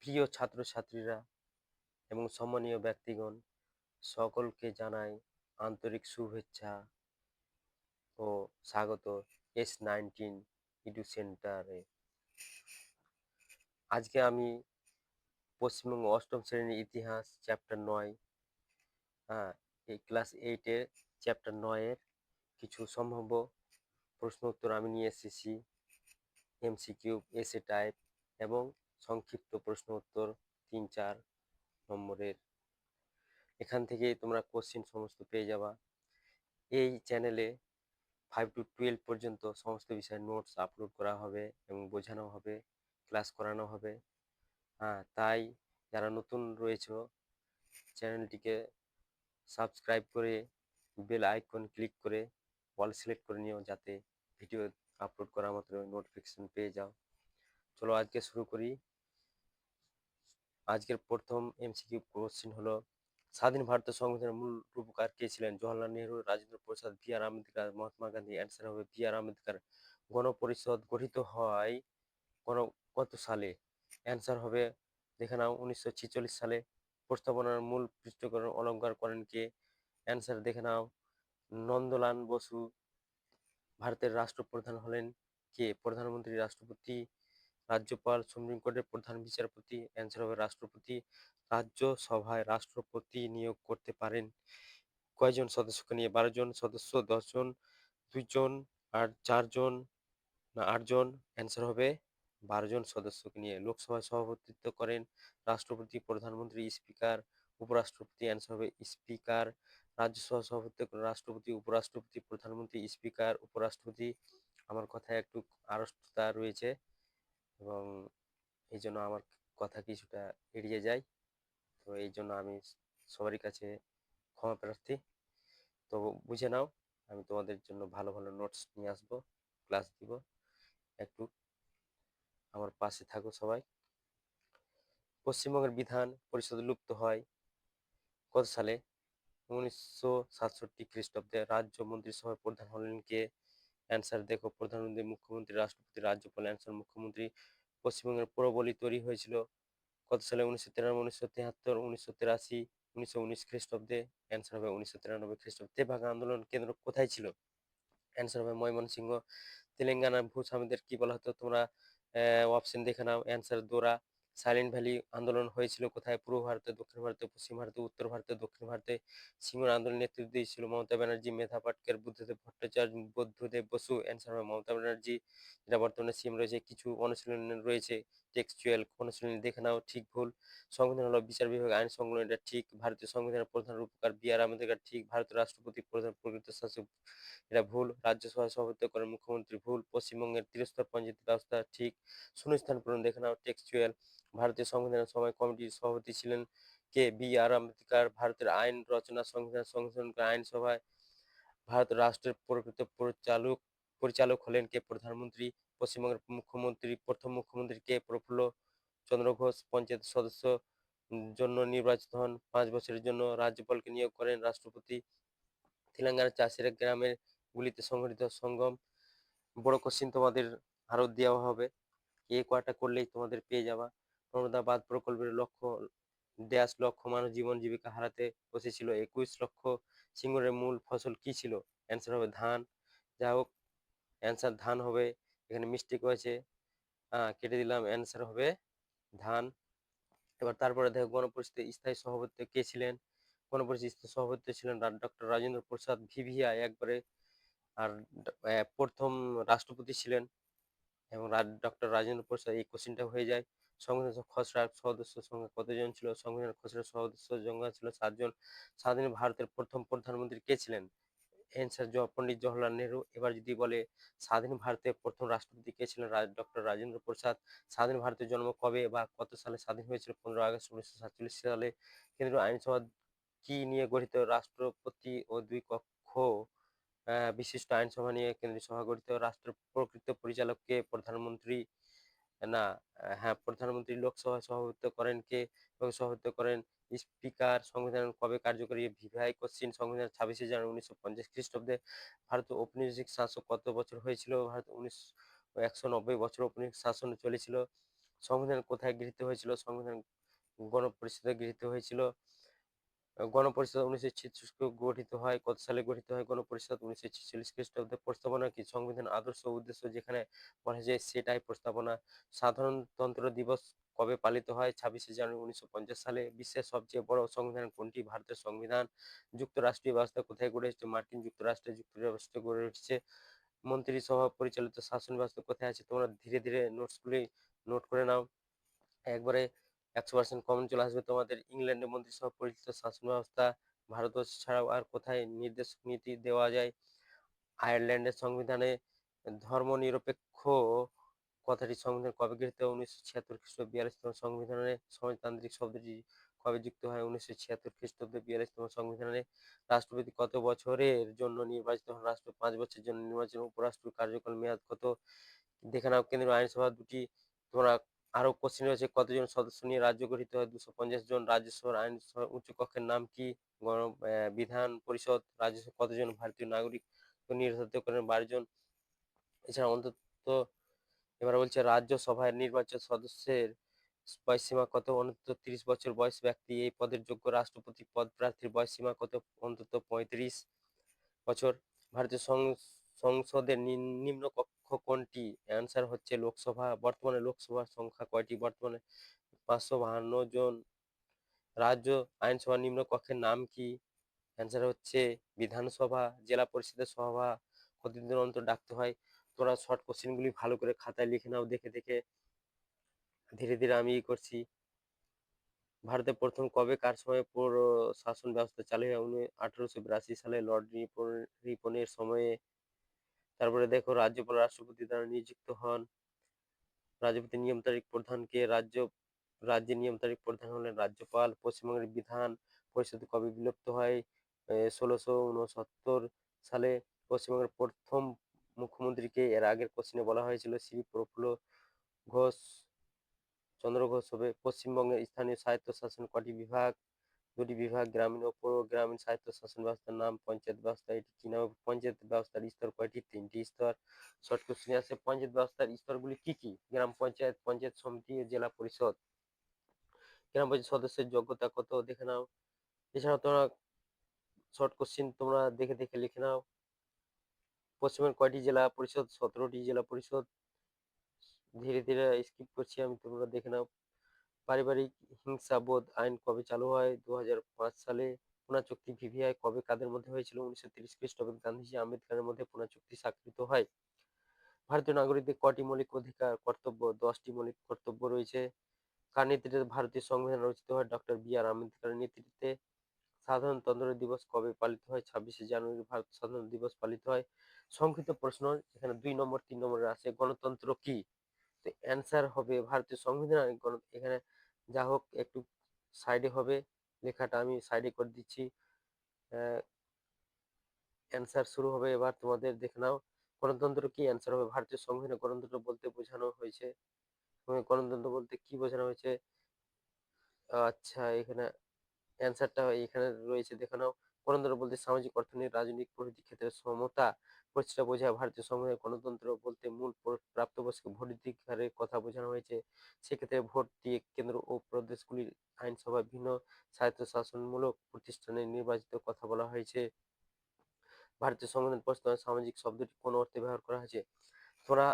প্রিয় ছাত্রছাত্রীরা এবং সম্মানীয় ব্যক্তিগণ, সকলকে জানাই আন্তরিক শুভেচ্ছা ও স্বাগত S19 ইডু সেন্টারে। আজকে আমি পশ্চিমবঙ্গ অষ্টম শ্রেণীর ইতিহাস চ্যাপ্টার 9, হ্যাঁ, এই ক্লাস 8-এর চ্যাপ্টার 9 এর কিছু সম্ভাব্য প্রশ্ন উত্তর আমি নিয়ে এসেছি। এমসিকিউ, এসএ টাইপ এবং সংক্ষিপ্ত প্রশ্ন উত্তর 3-4 নম্বরের। এখান থেকে তোমরা কোশ্চিন সমস্ত পেয়ে যাবা। এই চ্যানেলে 5 to 12 পর্যন্ত সমস্ত বিষয়ের নোটস আপলোড করা হবে এবং বোঝানো হবে, ক্লাস করানো হবে। তাই যারা নতুন রয়েছে চ্যানেলটিকে সাবস্ক্রাইব করে বেল আইকন ক্লিক করে অল সিলেক্ট করে নিও, যাতে ভিডিও আপলোড করা মাত্র নোটিফিকেশন পেয়ে যাও। চলো আজকে শুরু করি। আজকের প্রথম এমসিকিউ কোশ্চিন হলো, স্বাধীন ভারতের সংবিধানের মূল রূপকার কে ছিলেন? জওহরলাল নেহরু, রাজেন্দ্র প্রসাদ, বি আর আম্বেদকর, মহাত্মা গান্ধী। অ্যান্সার হবে বি আর আম্বেদকর। গণপরিষদ গঠিত হয় কত সালে? অ্যান্সার হবে, দেখে নাও, 1946 সালে। প্রস্তাবনার মূল পৃষ্ঠকরণ অলঙ্কার করেন কে? অ্যান্সার দেখে নাও, নন্দলাল বসু। ভারতের রাষ্ট্রপ্রধান হলেন কে? প্রধানমন্ত্রী, রাষ্ট্রপতি, রাজ্যপাল, সুপ্রিম কোর্টের প্রধান বিচারপতি। অ্যান্সার হবে রাষ্ট্রপতি। রাজ্যসভায় রাষ্ট্রপতি নিয়োগ করতে পারেন কয়জন সদস্যকে নিয়ে? 12 জন সদস্য, 10 জন, 2 জন, আর 4 জন, না 8 জন? অ্যান্সার হবে 12 জন সদস্যকে নিয়ে। লোকসভায় সভাপতিত্ব করেন রাষ্ট্রপতি, প্রধানমন্ত্রী, স্পিকার, উপরাষ্ট্রপতি। অ্যান্সার হবে স্পিকার। রাজ্যসভা সভাপতিত্ব করেন রাষ্ট্রপতি, উপরাষ্ট্রপতি, প্রধানমন্ত্রী, স্পিকার, উপরাষ্ট্রপতি। আমার কথায় একটু আড়ষ্টতা রয়েছে এবং এই জন্য আমার কথা কিছুটা এড়িয়ে যায়, তো এই জন্য আমি সবারই কাছে ক্ষমা প্রার্থী। তো বুঝে নাও, আমি তোমাদের জন্য ভালো ভালো নোটস নিয়ে আসবো, ক্লাস দিব। একটু আমার পাশে থাকো সবাই। পশ্চিমবঙ্গের বিধান পরিষদ লুপ্ত হয় কত সালে? 1967 খ্রিস্টাব্দে। রাজ্য মন্ত্রিসভার প্রধান হলেন কে? অ্যান্সার দেখো, প্রধানমন্ত্রী, মুখ্যমন্ত্রী, রাষ্ট্রপতি, রাজ্যপাল। অ্যান্সার মুখ্যমন্ত্রী। পশ্চিমবঙ্গের পুরবলি তৈরি হয়েছিল কত সালে? 1993, 1973, 1983, 1919 খ্রিস্টাব্দে। অ্যান্সার হবে 1993 খ্রিস্টাব্দে। তেভাগা আন্দোলন কেন্দ্র কোথায় ছিল? অ্যান্সার হবে ময়মনসিংহ। তেলেঙ্গানার ভূস্বামীদের কি বলা হতো? তোমরা অপশন দেখে নাও। অ্যান্সার দোরা। সাইলেন্ট ভ্যালি আন্দোলন হয়েছিল কোথায়? পূর্ব ভারতে, দক্ষিণ ভারতে, পশ্চিম ভারতে, উত্তর ভারতে, দক্ষিণ ভারতে। সিঙ্গুর আন্দোলন নেতৃত্ব দিয়েছিল মমতা ব্যানার্জি, মেধা পাটকার, বুদ্ধদেব ভট্টাচার্য, বুদ্ধদেব বসু। অ্যান্সার হবে মমতা ব্যানার্জি, যেটা বর্তমানে সিএম রয়েছে। কিছু অনুশীলন রয়েছে, টেক্সচুয়াল অনুশীলনী দেখে নাও, ঠিক ভুল। সংবিধান হলো বিচার বিভাগ, আইন সংকলন, এটা ঠিক। ভারতীয় সংবিধানের প্রধান রূপকার বি আর আম্বেদকর, ঠিক। ভারতের রাষ্ট্রপতি প্রধান প্রকৃত শাসক, এটা ভুল। রাজ্যসভায় সভাপতিত্ব করেন মুখ্যমন্ত্রী, ভুল। পশ্চিমবঙ্গের ত্রিস্তর পঞ্চায়েত ব্যবস্থা, ঠিক। শূন্যস্থান পূরণ দেখে নাও, টেক্সচুয়াল। ভারতীয় সংবিধানের সময় কমিটির সভাপতি ছিলেন কে? বি আর আম্বেদকর। ভারতের আইন রচনা, সংবিধান সংশোধন করে আইনসভায়। ভারত রাষ্ট্রের প্রকৃত পরিচালক হলেন কে? প্রধানমন্ত্রী। পশ্চিমবঙ্গের মুখ্যমন্ত্রী, প্রথম মুখ্যমন্ত্রী কে? প্রফুল্ল চন্দ্র ঘোষ। পঞ্চায়েত সদস্য জন্য নির্বাচিত হন 5 বছরের জন্য। রাজ্যপালকে নিয়োগ করেন রাষ্ট্রপতি। তেলেঙ্গানার চাষিরা গ্রামের গুলিতে সংগঠিত সঙ্গম। বড় কোশ্চিন তোমাদের আরো দেওয়া হবে, কয়টা করলেই তোমাদের পেয়ে যাবা। নর্মদা বাঁধ প্রকল্পের লক্ষ্য, 1.5 লক্ষ মানুষ জীবন জীবিকা হারাতে বসেছিল। 21 লক্ষ। সিঙ্গুরের মূল ফসল কি ছিল? অ্যান্সার হবে ধান। যাই হোক, অ্যান্সার ধান হবে। এখানে মিস্টেক হয়েছে, কেটে দিলাম। অ্যান্সার হবে ধান। এবার তারপরে দেখো, গণপরিষদের স্থায়ী সভাপতি কে ছিলেন? গণপরিষদের স্থায়ী সভাপতি ছিলেন ডক্টর রাজেন্দ্র প্রসাদ, ভিভিআই একবারে। আর প্রথম রাষ্ট্রপতি ছিলেন এবং ডক্টর রাজেন্দ্র প্রসাদ। এই কোশ্চেনটা হয়ে যায়। সংবিধান খসড়ার সদস্য সংখ্যা কতজন ছিল? সংবিধান খসড়ার সদস্য সংখ্যা ছিল 7 জন। স্বাধীন ভারতের প্রথম প্রধানমন্ত্রী কে ছিলেন? অ্যান্সার পণ্ডিত জওহরলাল নেহরু। এবার যদি বলে স্বাধীন ভারতের প্রথম রাষ্ট্রপতি কে ছিলেন? ডক্টর রাজেন্দ্র প্রসাদ। স্বাধীন ভারতের জন্ম কবে বা কত সালে স্বাধীন হয়েছিল? 15 আগস্ট 1947 সালে। কেন্দ্রীয় আইনসভা কি নিয়ে গঠিত? রাষ্ট্রপতি ও 2 কক্ষ বিশিষ্ট আইনসভা নিয়ে কেন্দ্রীয় সভা গঠিত। রাষ্ট্রের প্রকৃত পরিচালক কে? প্রধানমন্ত্রী। না, হ্যাঁ, প্রধানমন্ত্রী। লোকসভায় সভাপতিত্ব করেন কে? সভাপতিত্ব করেন স্পিকার। সংবিধান কবে কার্যকরী? VVI question. সংবিধান 26 জানুয়ারি 1950 খ্রিস্টাব্দে। ভারতের ঔপনিবেশিক শাসক কত বছর হয়েছিল? ভারত 190 বছর ঔপনিবেশিক শাসন চলেছিল। সংবিধান কোথায় গৃহীত হয়েছিল? সংবিধান গণপরিষদে গৃহীত হয়েছিল। গণপরিষদ ১৯৪৬ গঠিত হয়। কত সালে গঠিত হয় গণপরিষদ? ১৯৪৬ খ্রিস্টাব্দে। প্রস্তাবনা কি? সংবিধান আদর্শ ও উদ্দেশ্য যেখানে বলা যায় সেটাই প্রস্তাবনা। সাধারণতন্ত্র দিবস কবে পালিত হয়? ২৬শে জানুয়ারি ১৯৫০ সালে। বিশ্বের সবচেয়ে বড় সংবিধান কোনটি? ভারতের সংবিধান। যুক্তরাষ্ট্রীয় ব্যবস্থা কোথায় গড়ে উঠেছে? মার্কিন যুক্তরাষ্ট্রে যুক্তরাষ্ট্র গড়ে উঠেছে। মন্ত্রিসভা পরিচালিত শাসন ব্যবস্থা কোথায় আছে? তোমরা ধীরে ধীরে নোটসগুলি নোট করে নাও। একবারে ১০০% কমন চলে আসবে তোমাদের। ইংল্যান্ডে মন্ত্রিসভা পরিচালিত শাসন ব্যবস্থা। ভারতবর্ষ ছাড়াও আর কোথায় নির্দেশ নীতি দেওয়া যায়? আয়ারল্যান্ডের সংবিধানে ধর্মনিরপেক্ষ কথাটি সংবিধান কবে গৃহীত হয়? ১৯৭৬ খ্রিস্টাব্দে ৪২তম সংবিধানে। সমাজতান্ত্রিক শব্দটি কবে যুক্ত হয়? ১৯৭৬ খ্রিস্টাব্দে ৪২তম সংবিধানে। রাষ্ট্রপতি কত বছরের জন্য নির্বাচিত হন? রাষ্ট্রপতি ৫ বছরের জন্য নির্বাচন। উপরাষ্ট্রপতির কার্যকাল মেয়াদ কত? দেখে নাও। কেন্দ্রীয় আইনসভা দুটি। তোমরা আরো কোশ্চেন রয়েছে, কতজন সদস্য নিয়ে রাজ্য গঠিত হয়? ২৫০ জন। রাজ্যসভার আইনসভার উচ্চ কক্ষের নাম কি? বিধান পরিষদ। রাজ্যসভা কতজন ভারতীয় নাগরিক নির্বাচিত করেন? ১২ জন। এছাড়া অন্তত এবার বলছে রাজ্যসভায় নির্বাচিত সদস্যের বয়সসীমা কত? অন্তত ৩০ বছর বয়স ব্যক্তি এই পদের যোগ্য। রাষ্ট্রপতি পদ প্রার্থীর বয়সসীমা কত? অন্তত ৩৫ বছর। ভারতীয় সংসদের নিম্ন কক্ষ কোনটি? অ্যান্সার হচ্ছে লোকসভা। বর্তমানে লোকসভার সংখ্যা কয়টি? বর্তমানে ৫৫২ জন। রাজ্য আইনসভার নিম্ন কক্ষের নাম কি? অ্যান্সার হচ্ছে বিধানসভা। জেলা পরিষদের সভা কতদিন অন্তর ডাকতে হয়? তোমরা শর্ট কোশ্চেন গুলি ভালো করে খাতায় লিখে নাও দেখে দেখে। ধীরে ধীরে আমি করছি। ভারতে প্রথম কবে কার সময় পৌর শাসন ব্যবস্থা চালু হয়? ১৮৮২ সালে লর্ড রিপনের সময়ে। তারপরে দেখো রাজ্যপাল রাষ্ট্রপতি দ্বারা নিযুক্ত হন। রাষ্ট্রপতির নিয়মতান্ত্রিক প্রধানকে রাজ্যের নিয়মতান্ত্রিক প্রধান হলেন রাজ্যপাল। পশ্চিমবঙ্গের বিধান পরিষদ কবে বিলুপ্ত হয়? ১৬৬৯ সালে। পশ্চিমবঙ্গের প্রথম মুখ্যমন্ত্রীকে? এর আগের কোশ্চেনে বলা হয়েছিল শ্রী প্রফুল্ল ঘোষ চন্দ্র ঘোষ হবে। পশ্চিমবঙ্গের স্থানীয় স্বায়ত্তশাসন কটি বিভাগ? ২টি বিভাগ। গ্রামীণ ও পৌর গ্রামীণ স্বায়ত্তশাসন ব্যবস্থার নাম? পঞ্চায়েত ব্যবস্থা। এটি কি নামে? পঞ্চায়েত ব্যবস্থার স্তর কয়টি? ৩টি স্তর। শর্ট কোশ্চেন আছে, পঞ্চায়েত ব্যবস্থার স্তরগুলি কি কি? গ্রাম পঞ্চায়েত, পঞ্চায়েত সমিতি, জেলা পরিষদ। গ্রাম পঞ্চায়েত সদস্যের যোগ্যতা কত? দেখে নাও। এছাড়াও তোমরা শর্ট কোশ্চেন তোমরা দেখে দেখে লিখে নাও। পশ্চিমবঙ্গের কয়টি জেলা পরিষদ? ১৭টি জেলা পরিষদ। ধীরে ধীরে স্কিপ করছি আমি, তোমরা দেখে নাও। পারিবারিক হিংসাবোধ আইন কবে চালু হয়? ২০০৫ সালে। পুনা চুক্তি ভিভিআই কবে কাদের মধ্যে হয়েছিল? ১৯৩০ খ্রিস্টাব্দে গান্ধীজি আম্বেদকরের মধ্যে পুনা চুক্তি স্বাক্ষরিত হয়। ভারতীয় নাগরিকদের কটি মৌলিক অধিকার কর্তব্য? ১০টি মৌলিক কর্তব্য রয়েছে। কার নেতৃত্বে ভারতীয় সংবিধান রচিত হয়? ডক্টর বি আর আম্বেদকরের নেতৃত্বে। সাধারণতন্ত্র দিবস কবে পালিত হয়? ২৬শে জানুয়ারি ভারত সাধারণতন্ত্র দিবস পালিত হয়। সংক্ষিপ্ত প্রশ্ন, এখানে ২ নম্বর ৩ নম্বরে আছে। গণতন্ত্র কি? তো অ্যান্সার হবে ভারতীয় সংবিধান। এখানে যা হোক একটু সাইডে হবে, লেখাটা আমি সাইডে করে দিচ্ছি। অ্যান্সার শুরু হবে এবার তোমাদের, দেখে নাও। গণতন্ত্র কি? অ্যান্সার হবে ভারতীয় সংবিধানে গণতন্ত্র বলতে বোঝানো হয়েছে। গণতন্ত্র বলতে কি বোঝানো হয়েছে? আচ্ছা, এখানে অ্যান্সারটা এখানে রয়েছে, দেখে নাও। গণতন্ত্র বলতে সামাজিক, অর্থনৈতিক, রাজনৈতিক প্রভৃতি ক্ষেত্রে সমতা প্রতিষ্ঠা বোঝায়। ভারতীয় সংবিধানে গণতন্ত্র বলতে মূল প্রাপ্তবয়স্ক ভোটাধিকারের কথা বোঝানো হয়েছে। সেক্ষেত্রে ভোট দিয়ে কেন্দ্র ও প্রদেশগুলির আইনসভা ভিন্ন স্বায়ত্তশাসনমূলক প্রতিষ্ঠানে নির্বাচিত কথা বলা হয়েছে। ভারতীয় সংবিধান প্রস্তাবনায় সামাজিক শব্দটি কোন অর্থে ব্যবহার করা হয়েছে? তোমরা